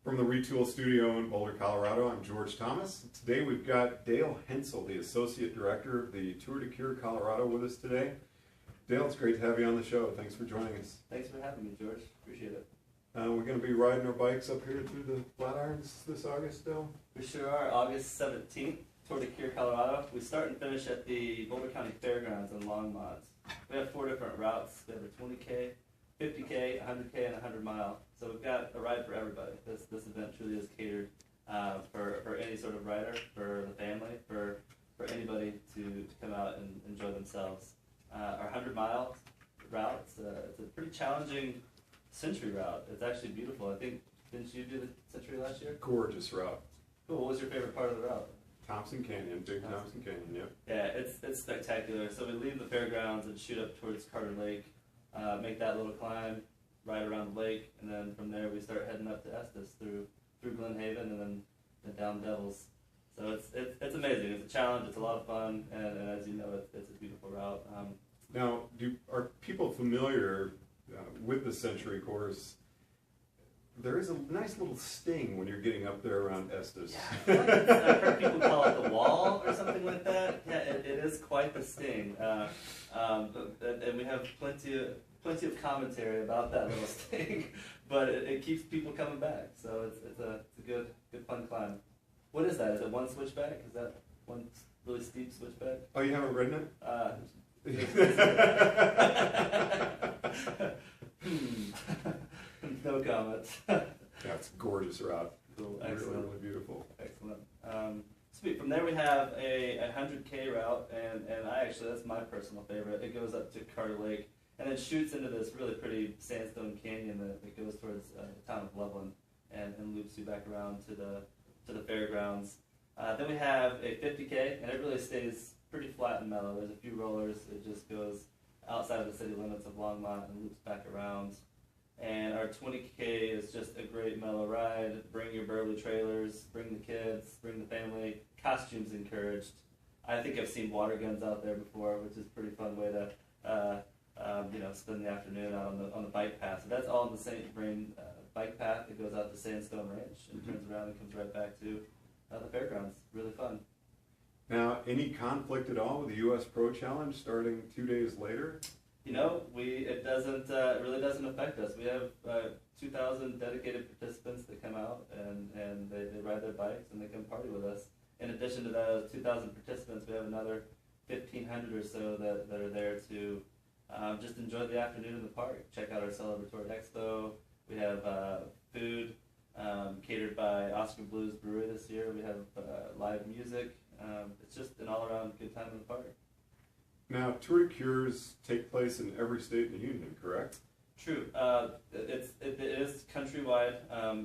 From the Retool Studio in Boulder, Colorado, I'm George Thomas. Today we've got Dale Hentzell, the Associate Director of the Tour de Cure Colorado, with us today. Dale, it's great to have you on the show. Thanks for joining us. Thanks for having me, George. Appreciate it. We're going to be riding our bikes up here through the Flatirons this August, Dale? We sure are. August 17th, Tour de Cure, Colorado. We start and finish at the Boulder County Fairgrounds in Longmont. We have 4 different routes. We have a 20K, 50K, 100K, and a 100-mile. So we've got a ride for everybody. This event truly is catered for any sort of rider, for the family, for anybody to come out and enjoy themselves. Our 100-mile route, it's a pretty challenging century route. It's actually beautiful. I think, didn't you do the century last year? Gorgeous route. Cool. What was your favorite part of the route? Thompson Canyon, Big Thompson Canyon, yep. Yeah, it's spectacular. So we leave the fairgrounds and shoot up towards Carter Lake, make that little climb, ride around the lake, and then from there we start heading up to Estes through Glen Haven and then down Devils. So it's amazing. It's a challenge. It's a lot of fun, and as you know, it's a beautiful route. Now, are people familiar with the Century course? There is a nice little sting when you're getting up there around Estes. Yeah, I've heard people call it the wall or something like that. Yeah, it is quite the sting, and we have plenty of commentary about that little sting, but it keeps people coming back. So it's a good fun climb. What is that? Is it one switchback? Is that one really steep switchback? Oh, you haven't ridden it? No comment. That's a gorgeous route. Cool. Excellent. Really, really beautiful. Excellent. Sweet. From there we have a 100K route, and that's my personal favorite. It goes up to Carter Lake and then shoots into this really pretty sandstone canyon that goes towards the town of Loveland and loops you back around to the fairgrounds. Then we have a 50K, and it really stays pretty flat and mellow. There's a few rollers. It just goes outside of the city limits of Longmont and loops back around. And our 20K is just a great mellow ride. Bring your burly trailers, bring the kids, bring the family. Costumes encouraged. I think I've seen water guns out there before, which is a pretty fun way to spend the afternoon out on the bike path. So that's all in the same bike path that goes out to Sandstone Ranch and turns around and comes right back to the fairgrounds. Really fun. Now, any conflict at all with the U.S. Pro Challenge starting 2 days later? You know, it really doesn't affect us. We have 2,000 dedicated participants that come out and they ride their bikes and they come party with us. In addition to those 2,000 participants, we have another 1,500 or so that are there to just enjoy the afternoon in the park. Check out our celebratory expo. We have food catered by Oscar Blues Brewery this year. We have live music. It's just an all-around good time in the park. Now, Tour de Cures take place in every state in the Union, correct? True. It is countrywide.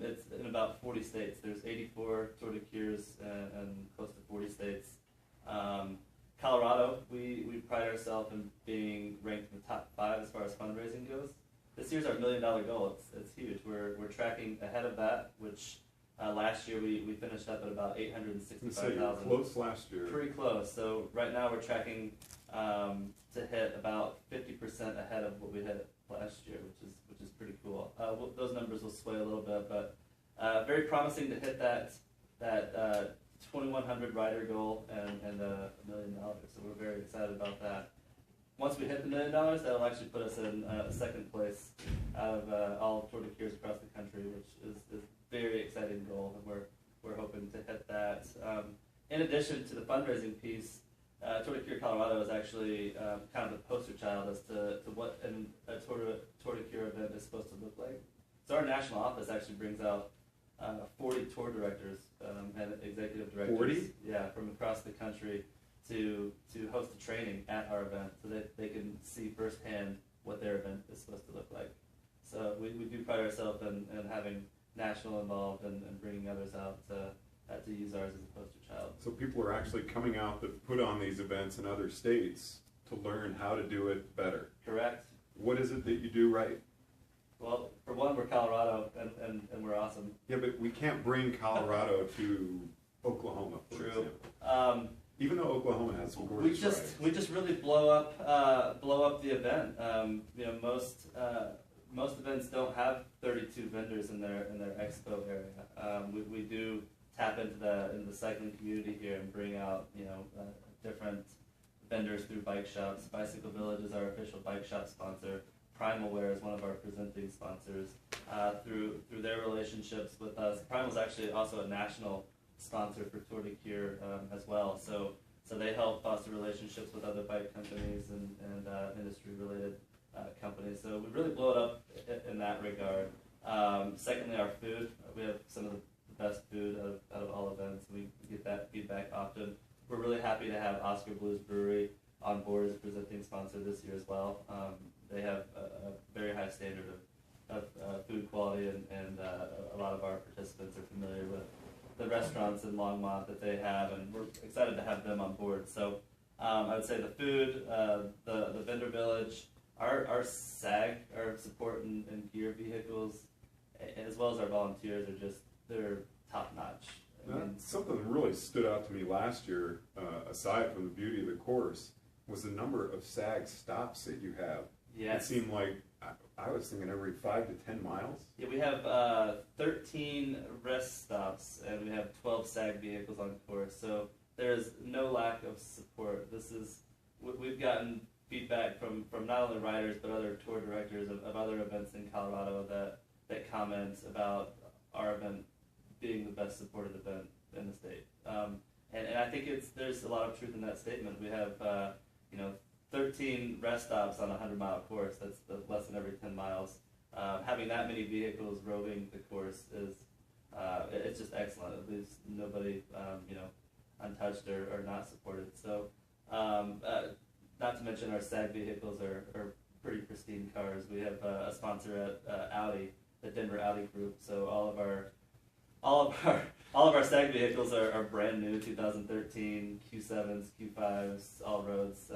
It's in about 40 states. There's 84 Tour de Cures and close to 40 states. Colorado, we pride ourselves in being ranked in the top 5 as far as fundraising goes. This year's our $1 million goal. It's huge. We're tracking ahead of that, which last year we finished up at about $865,000. Close last year. Pretty close. So right now we're tracking to hit about 50% ahead of what we hit last year, which is pretty cool. Those numbers will sway a little bit, but very promising to hit that 2,100 rider goal and $1 million. So we're very excited about that. Once we hit the $1 million, that'll actually put us in second place out of all Tour de Cures across the country, which is a very exciting goal, and we're hoping to hit that. In addition to the fundraising piece, Tour de Cure Colorado is actually kind of the poster child as to what a Tour de Cure event is supposed to look like. So our national office actually brings out 40 tour directors and executive directors 40? Yeah, from across the country to host a training at our event so that they can see firsthand what their event is supposed to look like. So we do pride ourselves in having national involved and bringing others out to use ours as a poster child. So people are actually coming out that put on these events in other states to learn how to do it better. Correct. What is it that you do right? Well, for one, we're Colorado, and we're awesome. Yeah, but we can't bring Colorado to Oklahoma, for example. Even though Oklahoma has some gorgeous we just really blow up the event. most events don't have 32 vendors in their expo area. We do tap into the cycling community here and bring out different vendors through bike shops. Bicycle Village is our official bike shop sponsor. Primal Wear is one of our presenting sponsors. Through their relationships with us, Primal is actually also a national sponsor for Tour de Cure as well. So they help foster relationships with other bike companies and industry-related companies. So we really blow it up in that regard. Secondly, our food. We have some of the best food out of all events. We get that feedback often. We're really happy to have Oscar Blues Brewery on board as a presenting sponsor this year as well. They have a very high standard of food quality, and a lot of our participants are familiar with the restaurants in Longmont that they have, and we're excited to have them on board. So I would say the food, the vendor village, our SAG, our support and gear vehicles, as well as our volunteers they're top notch. Something that really stood out to me last year, aside from the beauty of the course, was the number of SAG stops that you have. Yes. It seemed like, I was thinking every 5 to 10 miles. Yeah, we have 13 rest stops, and we have 12 SAG vehicles on course, so there's no lack of support. We've gotten feedback from not only riders, but other tour directors of other events in Colorado that comment about our event being the best supported event in the state. And I think there's a lot of truth in that statement. We have 13 rest stops on a 100-mile course. That's less than every 10 miles. Having that many vehicles roving the course it's just excellent. It leaves nobody untouched or not supported. So not to mention our SAG vehicles are pretty pristine cars. We have a sponsor at Audi, the Denver Audi Group. So all of our SAG vehicles are brand new, 2013 Q7s, Q5s, all roads.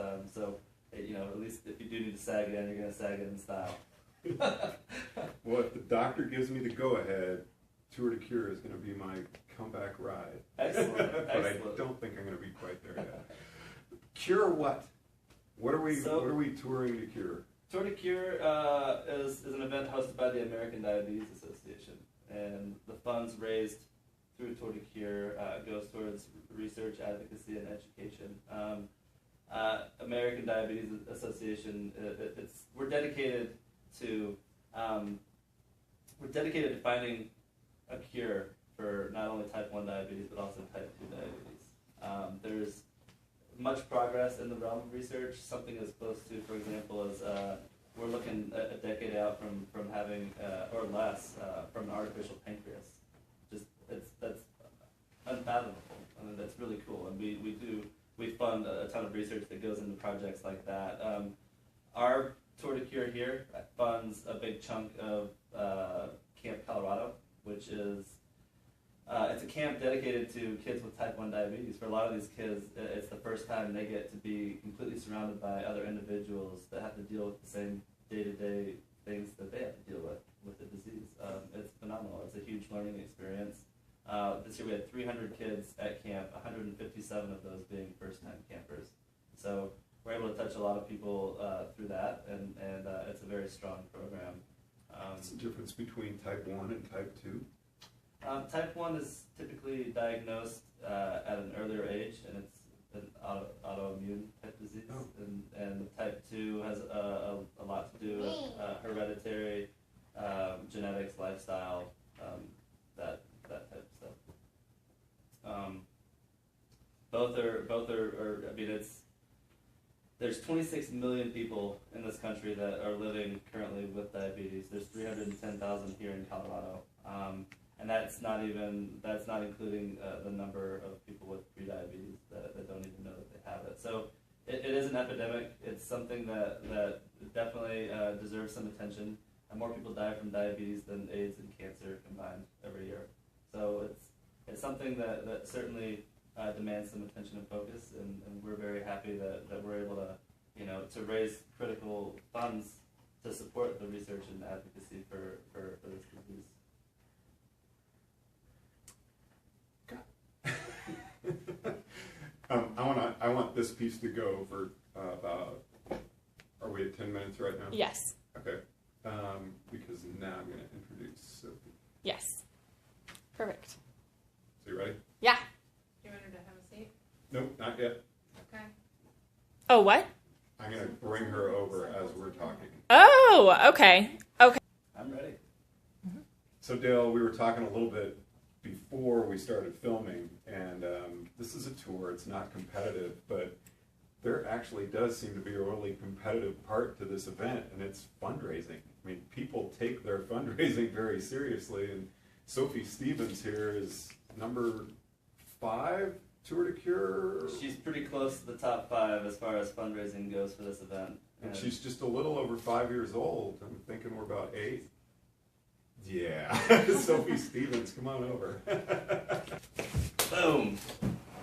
At least if you do need to sag it in, you're going to sag it in style. Well, if the doctor gives me the go-ahead, Tour de Cure is going to be my comeback ride. Excellent. But I don't think I'm going to be quite there yet. Cure what? What are we touring to cure? Tour de Cure is an event hosted by the American Diabetes Association, and the funds raised through Tour de Cure goes towards research, advocacy, and education. American Diabetes Association, we're dedicated to finding a cure for not only type 1 diabetes but also type 2 diabetes. There's much progress in the realm of research. Something as close to, for example, as we're looking a decade out from having or less from an artificial pancreas. That's unfathomable. I mean, that's really cool, and we fund a ton of research that goes into projects like that. Our Tour de Cure here funds a big chunk of Camp Colorado, which is it's a camp dedicated to kids with type 1 diabetes. For a lot of these kids, it's the first time they get to be completely surrounded by other individuals that have to deal with the same day-to-day things that they have to deal with the disease. It's phenomenal. It's a huge learning experience. This year we had 300 kids at camp, 157 of those being first-time campers. So we're able to touch a lot of people through that, and it's a very strong program. What's the difference between type 1 and type 2? Type 1 is typically diagnosed at an earlier age, and it's an autoimmune type disease. Oh. And type 2 has a lot to do with hereditary, genetics, lifestyle, that type of stuff. Both are. I mean, there's 26 million people in this country that are living currently with diabetes. There's 310,000 here in Colorado, and that's not including the number of people with prediabetes that don't even know that they have it. So it is an epidemic. It's something that definitely deserves some attention. And more people die from diabetes than AIDS and cancer combined every year. So it's something that certainly demands some attention and focus, and we're very happy that we're able to raise critical funds to support the research and advocacy for this disease. I want this piece to go for about. Are we at 10 minutes right now? Yes. Okay. because now I'm going to introduce Sophie. Yes. Perfect. So you ready? Yeah. Do you want her to have a seat? Nope, not yet. Okay. Oh, what? I'm going to bring her over as we're talking. Oh, okay. Okay. I'm ready. So Dale, we were talking a little bit before we started filming, and this is a tour. It's not competitive, but there actually does seem to be a really competitive part to this event, and it's fundraising. I mean, people take their fundraising very seriously, and Sophie Stevens here is number 5 Tour de Cure. She's pretty close to the top 5 as far as fundraising goes for this event. And she's just a little over 5 years old. I'm thinking we're about 8. Yeah, Sophie Stevens, come on over. Boom.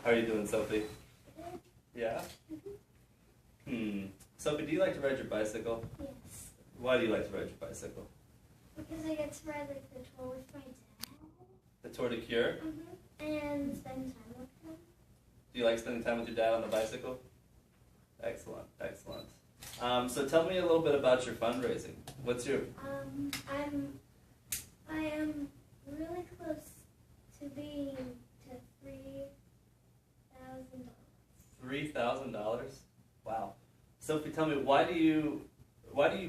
How are you doing, Sophie? Yeah? Sophie, do you like to ride your bicycle? Yes. Why do you like to ride your bicycle? Because I get to ride like the tour with my dad. The Tour de Cure? And spend time with him. Do you like spending time with your dad on the bicycle? Excellent, excellent. So tell me a little bit about your fundraising. What's your... I am really close to being to $3,000. $3,000? Wow. Sophie, tell me, why do you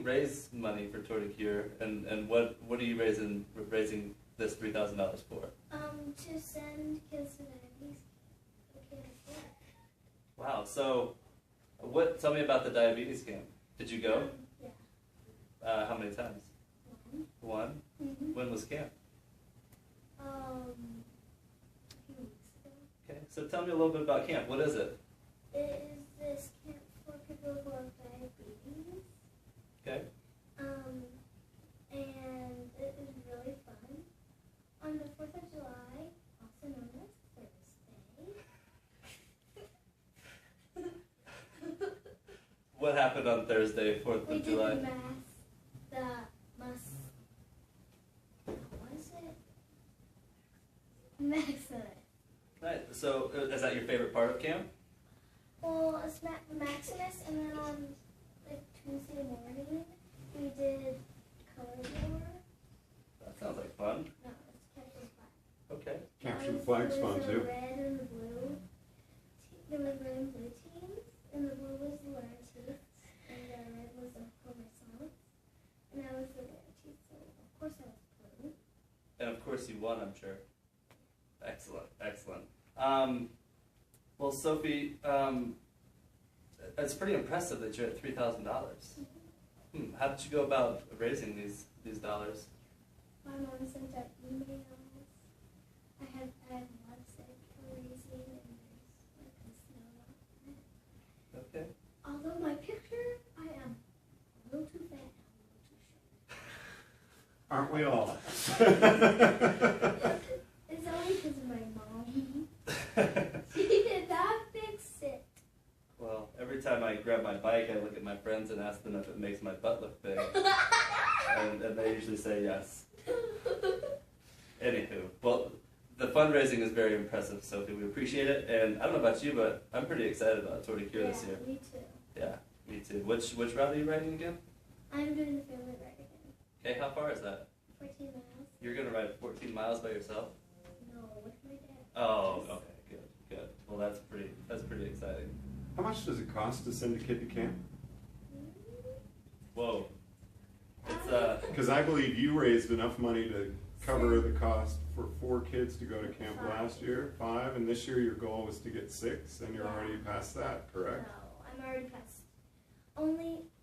raise money for Tour de Cure, and what are you raising this $3,000 for? To send kids to diabetes. Wow. So, tell me about the diabetes camp. Did you go? Yeah. How many times? One. When was camp? A few weeks ago. Okay. So tell me a little bit about camp. What is it? It is this camp for people who have diabetes. Okay. And it is really fun. On the 4th of July, also known as Thursday. What happened on Thursday, 4th We of did July? Maximus. Right. So, is that your favorite part of camp? Well, it's Maximus, and then on like Tuesday morning, we did color war. That sounds like fun. No, it's capture the flag. Okay. Capture the flag's fun There too. was a red and the blue. There was red and blue teams, and the blue was the Laurentides, and the red was the Renaissance, and I was the Laurentides, so of course I was blue. And of course you won, I'm sure. Excellent, excellent. Well, Sophie, it's pretty impressive that you're at $3,000. How did you go about raising these dollars? My mom sent out emails. I have a website for raising, and there's like a snow on it. Okay. Although my picture, I am a little too fat and a little too short. Aren't we all? It's only because of my mom. She did not fix it. Well, every time I grab my bike, I look at my friends and ask them if it makes my butt look big. and they usually say yes. Anywho, well, the fundraising is very impressive, Sophie. We appreciate it. And I don't know about you, but I'm pretty excited about Tour de Cure this year. Me too. Yeah, me too. Which route are you riding again? I'm doing the family ride again. Okay, how far is that? 14 miles. You're going to ride 14 miles by yourself? No, with my dad. Oh, okay, good. Well, that's pretty exciting. How much does it cost to send a kid to camp? Whoa. It's Because I believe you raised enough money to cover the cost for 4 kids to go to camp last year, 5, and this year your goal was to get 6, and you're already past that, correct? No, I'm already past.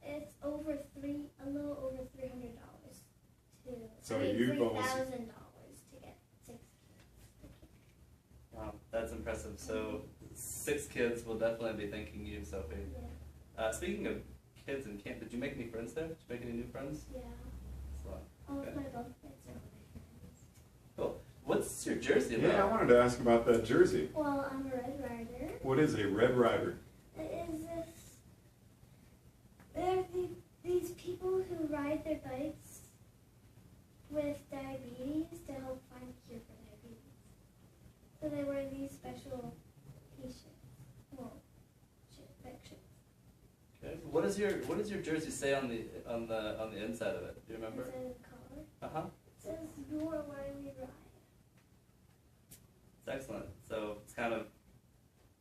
It's a little over $300 So you've almost- $3,000 to get 6 kids. Wow, that's impressive. So 6 kids will definitely be thanking you, Sophie. Yeah. Speaking of kids in camp, did you make any friends there? Did you make any new friends? Yeah. Excellent. All Okay. of my bunkmates are my friends. Cool. What's your jersey about? Yeah, I wanted to ask about that jersey. Well, I'm a Red Rider. What is a Red Rider? It is this. They're these people who ride their bikes with diabetes to help find a cure for diabetes. So they wear these special t-shirts. Well, bike shirts. Okay. What does your jersey say on the inside of it? Do you remember? Inside of the collar. Uh-huh. It says, "You are why we ride." It's excellent. So it's kind of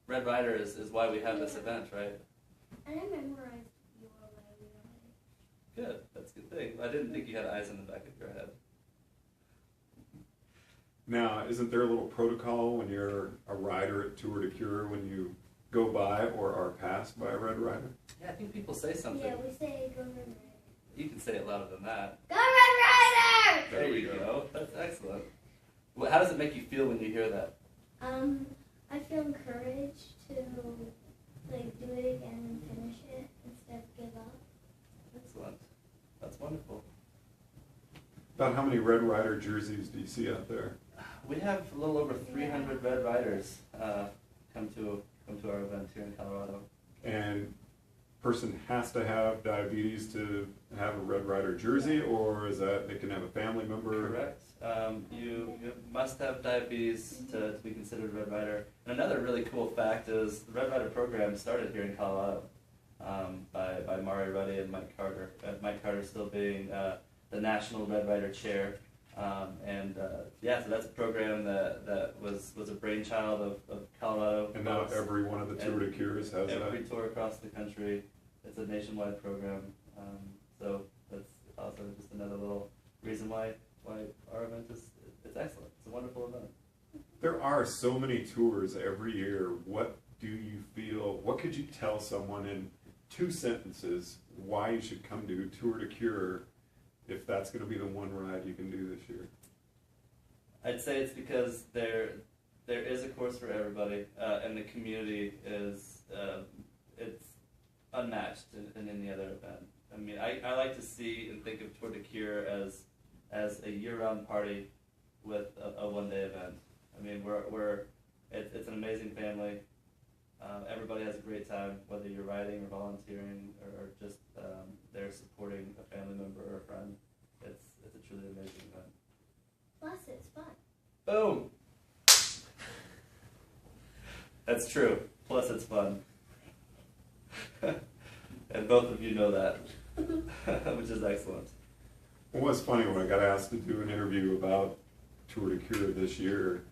Red Rider is why we have this event, right? And I memorized "You are why we ride." Good. That's a good thing. I didn't think you had eyes in the back of your head. Now, isn't there a little protocol when you're a rider at Tour de Cure when you go by or are passed by a Red Rider? Yeah, I think people say something. Yeah, we say "Go Red Rider." You can say it louder than that. Go Red Rider! There you go. That's excellent. Well, how does it make you feel when you hear that? I feel encouraged to like do it again and finish it instead of give up. Excellent. That's wonderful. About how many Red Rider jerseys do you see out there? We have a little over 300 Red Riders come to our event here in Colorado. And person has to have diabetes to have a Red Rider jersey, or is that they can have a family member? Correct. You must have diabetes to be considered a Red Rider. And another really cool fact is the Red Rider program started here in Colorado by Mari Ruddy and Mike Carter. Mike Carter still being the National Red Rider Chair. So that's a program that was a brainchild of Colorado. And now every one of the Tour de Cures has every that. tour across the country. It's a nationwide program. So that's also just another little reason why our event is excellent. It's a wonderful event. There are so many tours every year. What do you feel, what could you tell someone in 2 sentences why you should come to Tour de Cure if that's going to be the one ride you can do this year? I'd say it's because there is a course for everybody, and the community is it's unmatched in any other event. I mean, I like to see and think of Tour de Cure as a year-round party with a one-day event. I mean, it's an amazing family. Everybody has a great time, whether you're riding or volunteering or just there supporting a family member or a friend. It's a truly amazing event. Plus, it's fun. Boom! That's true. Plus, it's fun. And both of you know that, which is excellent. Well, what's funny, when I got asked to do an interview about Tour de Cure this year,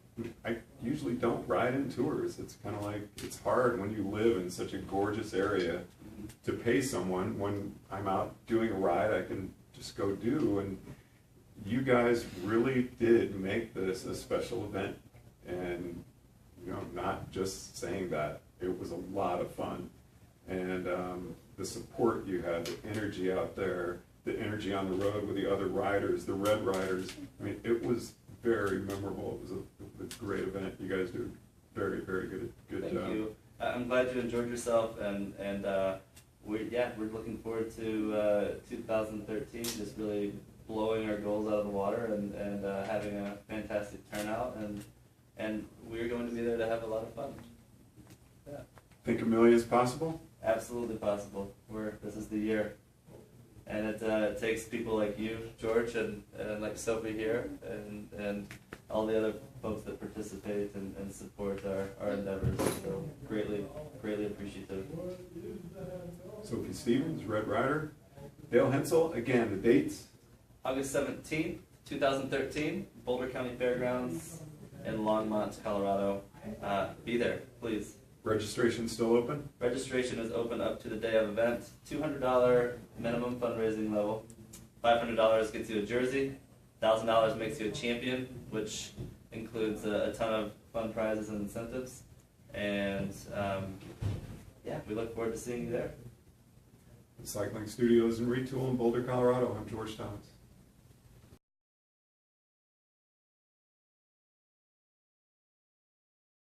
I usually don't ride in tours. It's kind of like, it's hard when you live in such a gorgeous area to pay someone when I'm out doing a ride I can just go do. And you guys really did make this a special event. And, you know, not just saying that, it was a lot of fun. And the support you had, the energy out there, the energy on the road with the other riders, the Red Riders. I mean, it was very memorable. It was a great event. You guys do very, very good Thank job. you. I'm glad you enjoyed yourself, and we're looking forward to 2013. Just really blowing our goals out of the water and having a fantastic turnout, and we're going to be there to have a lot of fun. Yeah. Think a million is possible? Absolutely possible. This is the year. And it takes people like you, George, and like Sophie here, and all the other folks that participate and support our endeavors. So greatly appreciative. Sophie Stevens, Red Rider. Dale Hentzell, again, the dates? August 17th, 2013, Boulder County Fairgrounds in Longmont, Colorado. Be there, please. Registration still open? Registration is open up to the day of event. $200 minimum fundraising level. $500 gets you a jersey. $1,000 makes you a champion, which includes a ton of fun prizes and incentives. And we look forward to seeing you there. The Cycling Studios and Retool in Boulder, Colorado. I'm George Thomas.